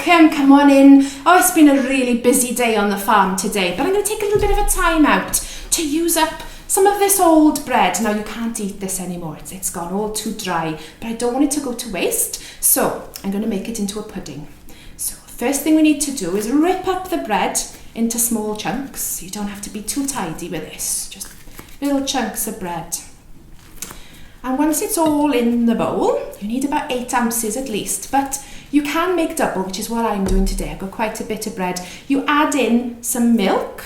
welcome, come on in. Oh, it's been a really busy day on the farm today, but I'm going to take a little bit of a time out to use up some of this old bread. Now you can't eat this anymore, it's gone all too dry, but I don't want it to go to waste, so I'm going to make it into a pudding. So first thing we need to do is rip up the bread into small chunks. You don't have to be too tidy with this, just little chunks of bread. And once it's all in the bowl, you need about 8 ounces at least, but you can make double, which is what I'm doing today. I've got quite a bit of bread. You add in some milk,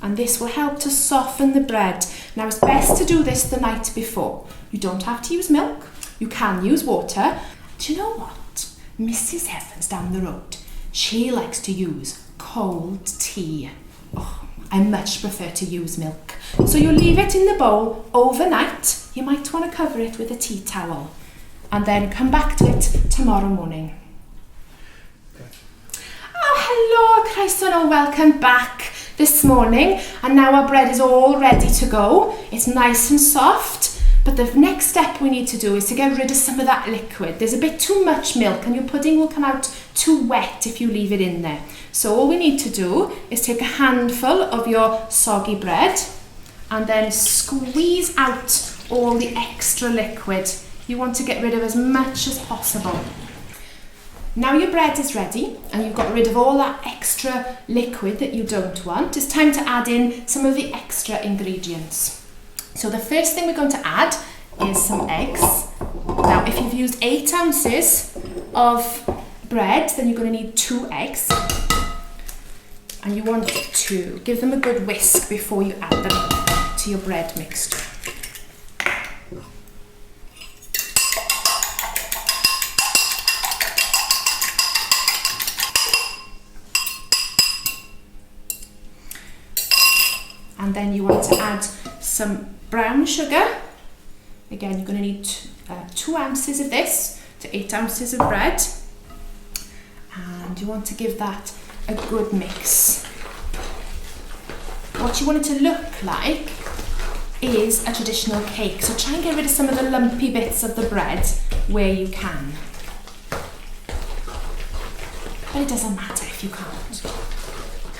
and this will help to soften the bread. Now it's best to do this the night before. You don't have to use milk, you can use water. Do you know what? Mrs. Evans down the road, she likes to use cold tea. Oh, I much prefer to use milk. So you leave it in the bowl overnight. You might want to cover it with a tea towel and then come back to it tomorrow morning. Oh, hello, Croeso nôl, welcome back this morning. And now our bread is all ready to go. It's nice and soft. But the next step we need to do is to get rid of some of that liquid. There's a bit too much milk and your pudding will come out too wet if you leave it in there. So all we need to do is take a handful of your soggy bread and then squeeze out all the extra liquid. You want to get rid of as much as possible. Now your bread is ready and you've got rid of all that extra liquid that you don't want. It's time to add in some of the extra ingredients. So the first thing we're going to add is some eggs. Now if you've used 8 ounces of bread, then you're going to need 2 eggs. And you want to give them a good whisk before you add them to your bread mixture. And then you want to add some brown sugar. Again, you're going to need 2 ounces of this to 8 ounces of bread. And you want to give that a good mix. What you want it to look like is a traditional cake. So try and get rid of some of the lumpy bits of the bread where you can. But it doesn't matter if you can't.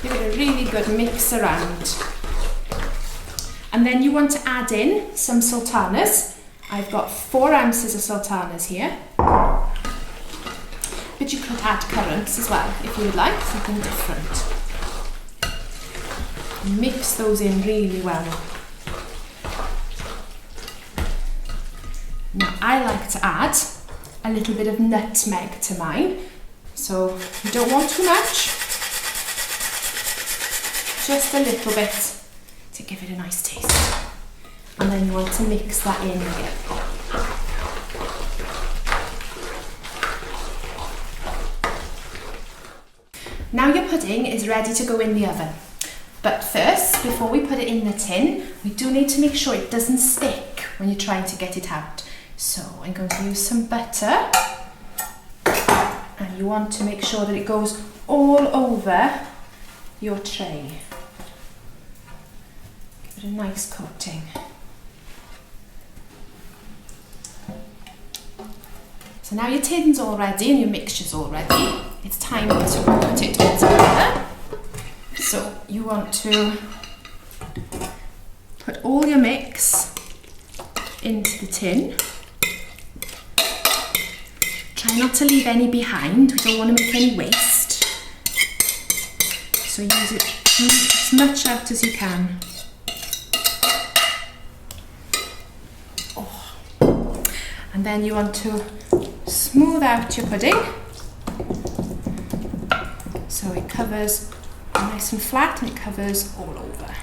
Give it a really good mix around. And then you want to add in some sultanas. I've got 4 ounces of sultanas here. But you could add currants as well if you would like, something different. Mix those in really well. Now I like to add a little bit of nutmeg to mine. So you don't want too much, just a little bit to give it a nice taste. And then you want to mix that in again. Now your pudding is ready to go in the oven. But first, before we put it in the tin, we do need to make sure it doesn't stick when you're trying to get it out. So I'm going to use some butter. And you want to make sure that it goes all over your tray. Give it a nice coating. So now your tin's all ready and your mixture's all ready. It's time to put it all together. So you want to put all your mix into the tin. Try not to leave any behind. We don't want to make any waste. So use it as much out as you can. Oh. And then you want to smooth out your pudding so it covers nice and flat and it covers all over.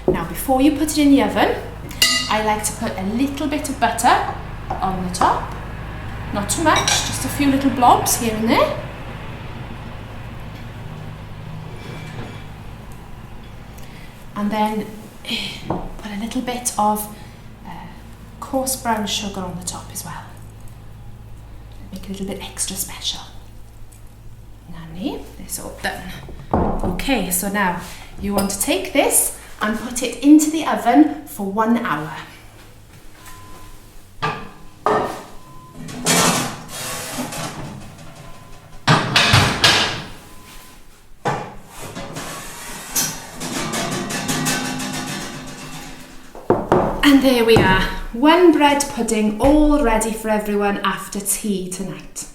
Now before you put it in the oven, I like to put a little bit of butter on the top. Not too much, just a few little blobs here and there. And then put a little bit of coarse brown sugar on the top as well. Make it a little bit extra special. Nanny, it's all done. Okay, so now you want to take this and put it into the oven for 1 hour. And there we are, one bread pudding all ready for everyone after tea tonight.